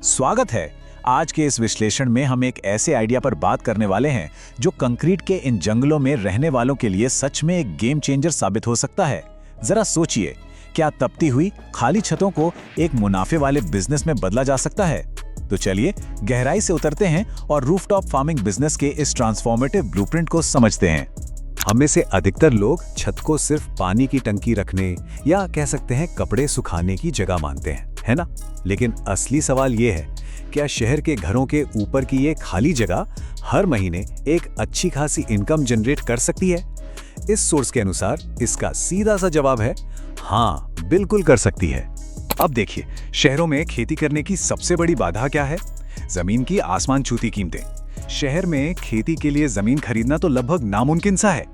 स्वागत है। आज के इस विश्लेषण में हम एक ऐसे आइडिया पर बात करने वाले हैं जो कंक्रीट के इन जंगलों में रहने वालों के लिए सच में एक गेम चेंजर साबित हो सकता है। जरा सोचिए, क्या तपती हुई खाली छतों को एक मुनाफे वाले बिजनेस में बदला जा सकता है? तो चलिए गहराई से उतरते हैं और रूफटॉप फार्मिंग बिजनेस के इस ट्रांसफॉर्मेटिव ब्लूप्रिंट को समझते हैं। हम में से अधिकतर लोग छत को सिर्फ पानी की टंकी रखने या कह सकते हैं कपड़े सुखाने की जगह मानते हैं, है ना? लेकिन असली सवाल ये है, क्या शहर के घरों के ऊपर की ये खाली जगह हर महीने एक अच्छी खासी इनकम जनरेट कर सकती है? इस सोर्स के अनुसार इसका सीधा सा जवाब है हाँ, बिल्कुल कर सकती है। अब देखिए, शहरों में खेती करने की सबसे बड़ी बाधा क्या है? जमीन की आसमान छूती कीमतें। शहर में खेती के लिए जमीन खरीदना तो लगभग नामुमकिन सा है,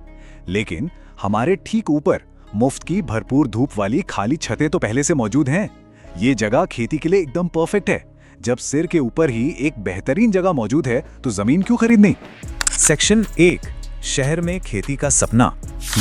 लेकिन हमारे ठीक ऊपर मुफ्त की भरपूर धूप वाली खाली छतें तो पहले से मौजूद हैं। ये जगह खेती के लिए एकदम परफेक्ट है। जब सिर के ऊपर ही एक बेहतरीन जगह मौजूद है तो जमीन क्यों खरीदनी? सेक्शन 1, शहर में खेती का सपना।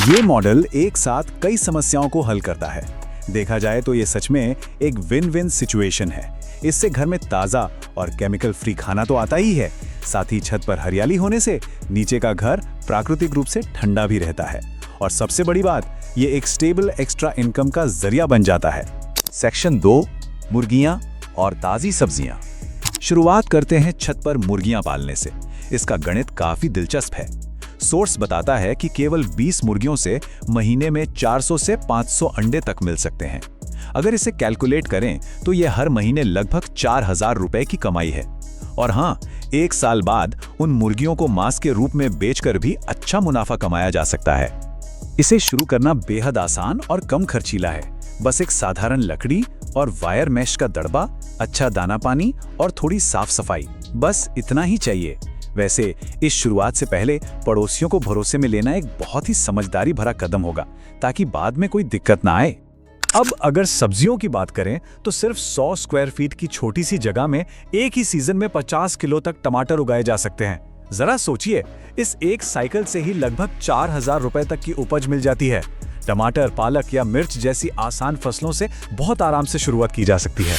ये मॉडल एक साथ कई समस्याओं को हल करता है। देखा जाए तो ये सच में एक विन विन सिचुएशन है। इससे घर में ताज़ा और केमिकल फ्री खाना तो आता ही है, साथ ही छत पर हरियाली होने से नीचे का घर प्राकृतिक रूप से ठंडा भी रहता है, और सबसे बड़ी बात, ये एक स्टेबल एक्स्ट्रा इनकम का जरिया बन जाता है। सेक्शन 2, मुर्गियां और ताज़ी सब्जियां। शुरुआत करते हैं छत पर मुर्गियां पालने से। इसका गणित काफी दिलचस्प है। सोर्स बताता है कि केवल 20 मुर्गियों से महीने में 400 से 500 अंडे तक मिल सकते हैं। अगर इसे कैलकुलेट करें तो यह हर महीने लगभग 4000 रुपए की कमाई है। और हाँ, 1 साल बाद उन मुर्गियों को मांस के रूप में बेचकर भी अच्छा मुनाफा कमाया जा सकता है। इसे शुरू करना बेहद आसान और कम खर्चीला है। बस एक साधारण लकड़ी और वायर मैश का दड़बा, अच्छा दाना पानी और थोड़ी साफ सफाई, बस इतना ही चाहिए। वैसे इस शुरुआत से पहले पड़ोसियों को भरोसे में लेना एक बहुत ही समझदारी भरा कदम होगा, ताकि बाद में कोई दिक्कत ना आए। अब अगर सब्जियों की बात करें तो सिर्फ 100 स्क्वायर फीट की छोटी सी जगह में एक ही सीजन में 50 किलो तक टमाटर उगाए जा सकते हैं। जरा सोचिए, इस एक साइकिल से ही लगभग 4000 रुपए तक की उपज मिल जाती है। टमाटर, पालक या मिर्च जैसी आसान फसलों से बहुत आराम से शुरुआत की जा सकती है।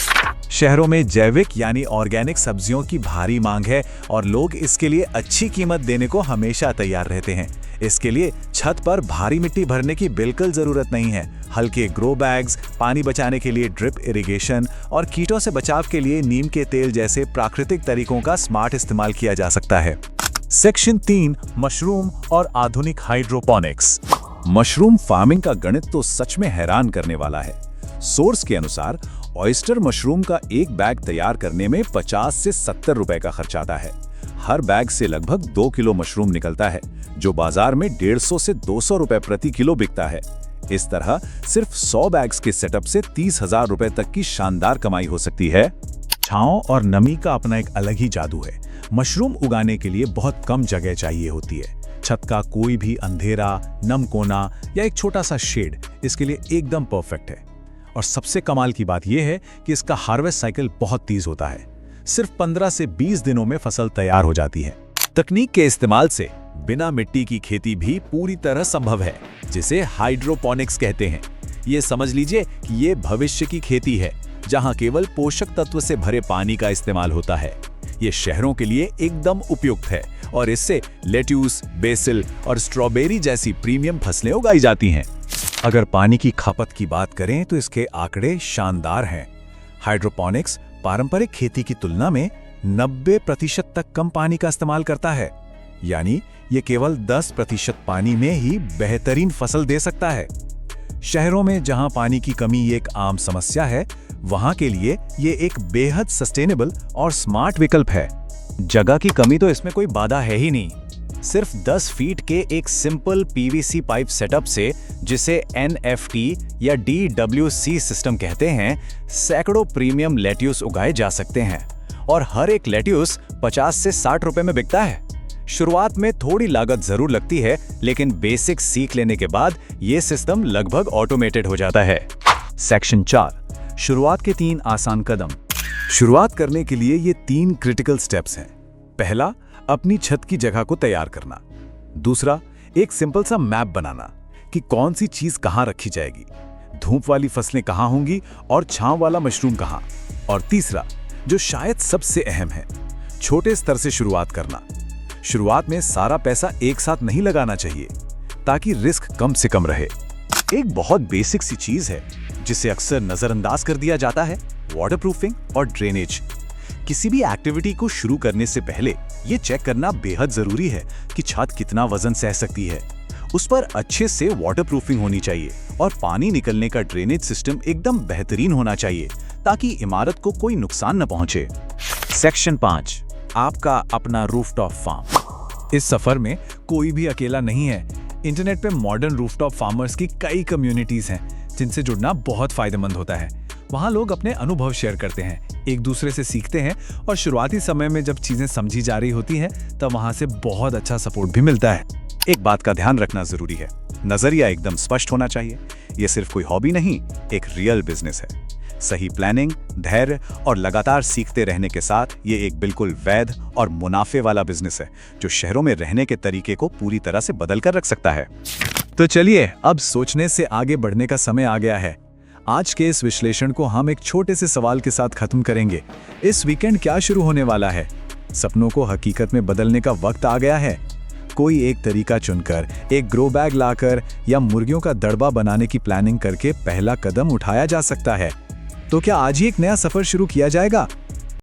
शहरों में जैविक यानी ऑर्गेनिक सब्जियों की भारी मांग है और लोग इसके लिए अच्छी कीमत देने को हमेशा तैयार रहते हैं। इसके लिए छत पर भारी मिट्टी भरने की बिल्कुल जरूरत नहीं है। हल्के ग्रो बैग्स, पानी बचाने के लिए ड्रिप इरिगेशन और कीटों से बचाव के लिए नीम के तेल जैसे प्राकृतिक तरीकों का स्मार्ट इस्तेमाल किया जा सकता है। सेक्शन 3, मशरूम और आधुनिक हाइड्रोपोनिक्स। मशरूम फार्मिंग का गणित तो सच में हैरान करने वाला है। सोर्स के अनुसार ऑयस्टर मशरूम का एक बैग तैयार करने में 50 से 70 रुपए का खर्च आता है। हर बैग से लगभग 2 किलो मशरूम निकलता है, जो बाजार में 150 से 200 रुपए प्रति किलो बिकता है। इस तरह सिर्फ 100 बैग्स के सेटअप से 30,000 रुपए तक की शानदार कमाई हो सकती है। छांव और नमी का अपना एक अलग ही जादू है। मशरूम उगाने के लिए बहुत कम जगह चाहिए होती है। छत का कोई भी अंधेरा, नम कोना या एक छोटा सा शेड इसके लिए एकदम परफेक्ट है। और सबसे कमाल की बात यह है कि इसका हार्वेस्ट साइकिल बहुत तेज होता है। सिर्फ 15 से 20 दिनों में फसल तैयार हो जाती है। तकनीक के इस्तेमाल से बिना मिट्टी की खेती भी पूरी तरह संभव है, जिसे हाइड्रोपोनिक्स कहते हैं। ये समझ लीजिए कि ये भविष्य की खेती है, जहां केवल पोषक तत्व से भरे पानी का इस्तेमाल होता है। ये शहरों के लिए एकदम उपयुक्त है और इससे लेट्यूस, बेसिल और स्ट्रॉबेरी जैसी प्रीमियम फसलें उगाई जाती हैं। अगर पानी की खपत की बात करें तो इसके आंकड़े शानदार हैं। हाइड्रोपोनिक्स पारंपरिक खेती की तुलना में 90% तक कम पानी का इस्तेमाल करता है, यानी ये केवल 10% पानी में ही बेहतरीन फसल दे सकता है। शहरों में जहां पानी की कमी एक आम समस्या है, वहां के लिए ये एक बेहद सस्टेनेबल और स्मार्ट विकल्प है। जगह की कमी तो इसमें कोई बाधा है ही नहीं। सिर्फ 10 फीट के एक सिंपल पीवीसी पाइप सेटअप से, जिसे NFT या DWC सिस्टम कहते हैं, सैकड़ों प्रीमियम लेट्यूस उगाए जा सकते हैं और हर एक लेट्यूस 50 से 60 रुपए में बिकता है। शुरुआत में थोड़ी लागत जरूर लगती है, लेकिन बेसिक सीख लेने के बाद ये सिस्टम लगभग ऑटोमेटेड हो जाता है। सेक्शन 4, शुरुआत के 3 आसान कदम। शुरुआत करने के लिए ये 3 क्रिटिकल स्टेप्स हैं। पहला, अपनी छत की जगह को तैयार करना। दूसरा, एक सिंपल सा मैप बनाना कि कौन सी चीज कहां रखी जाएगी, धूप वाली फसलें कहां होंगी और छांव वाला मशरूम कहां। और तीसरा, जो शायद सबसे अहम है, छोटे स्तर से शुरुआत करना। शुरुआत में सारा पैसा एक साथ नहीं लगाना चाहिए, ताकि रिस्क कम से कम रहे। एक बहुत बेसिक सी चीज है जिसे अक्सर नजरअंदाज कर दिया जाता है, वाटरप्रूफिंग और ड्रेनेज। किसी भी एक्टिविटी को शुरू करने से पहले ये चेक करना बेहद जरूरी है कि छत कितना वजन सह सकती है। उस पर अच्छे से वाटरप्रूफिंग होनी चाहिए और पानी निकलने का ड्रेनेज सिस्टम एकदम बेहतरीन होना चाहिए, ताकि इमारत को कोई नुकसान न पहुंचे। सेक्शन 5, आपका अपना रूफटॉप फार्म। इस सफर में कोई भी अकेला नहीं है। इंटरनेट पे मॉडर्न रूफटॉप फार्मर्स की कई कम्युनिटीज हैं, जिनसे जुड़ना बहुत फायदेमंद होता है। वहाँ लोग अपने अनुभव शेयर करते हैं, एक दूसरे से सीखते हैं, और शुरुआती समय में जब चीजें समझी जा रही होती हैं, तब वहाँ से बहुत अच्छा सपोर्ट भी मिलता है। एक बात का ध्यान रखना जरूरी है, नजरिया एकदम स्पष्ट होना चाहिए। ये सिर्फ कोई हॉबी नहीं, एक रियल बिजनेस है। सही प्लानिंग, धैर्य और लगातार सीखते रहने के साथ ये एक बिल्कुल वैध और मुनाफे वाला बिजनेस है, जो शहरों में रहने के तरीके को पूरी तरह से बदल कर रख सकता है। तो चलिए, अब सोचने से आगे बढ़ने का समय आ गया है। आज के इस विश्लेषण को हम एक छोटे से सवाल के साथ खत्म करेंगे। इस वीकेंड क्या शुरू होने वाला है? सपनों को हकीकत में बदलने का वक्त आ गया है। कोई एक तरीका चुनकर, एक ग्रो बैग लाकर या मुर्गियों का दड़बा बनाने की प्लानिंग करके पहला कदम उठाया जा सकता है। तो क्या आज ही एक नया सफर शुरू किया जाएगा?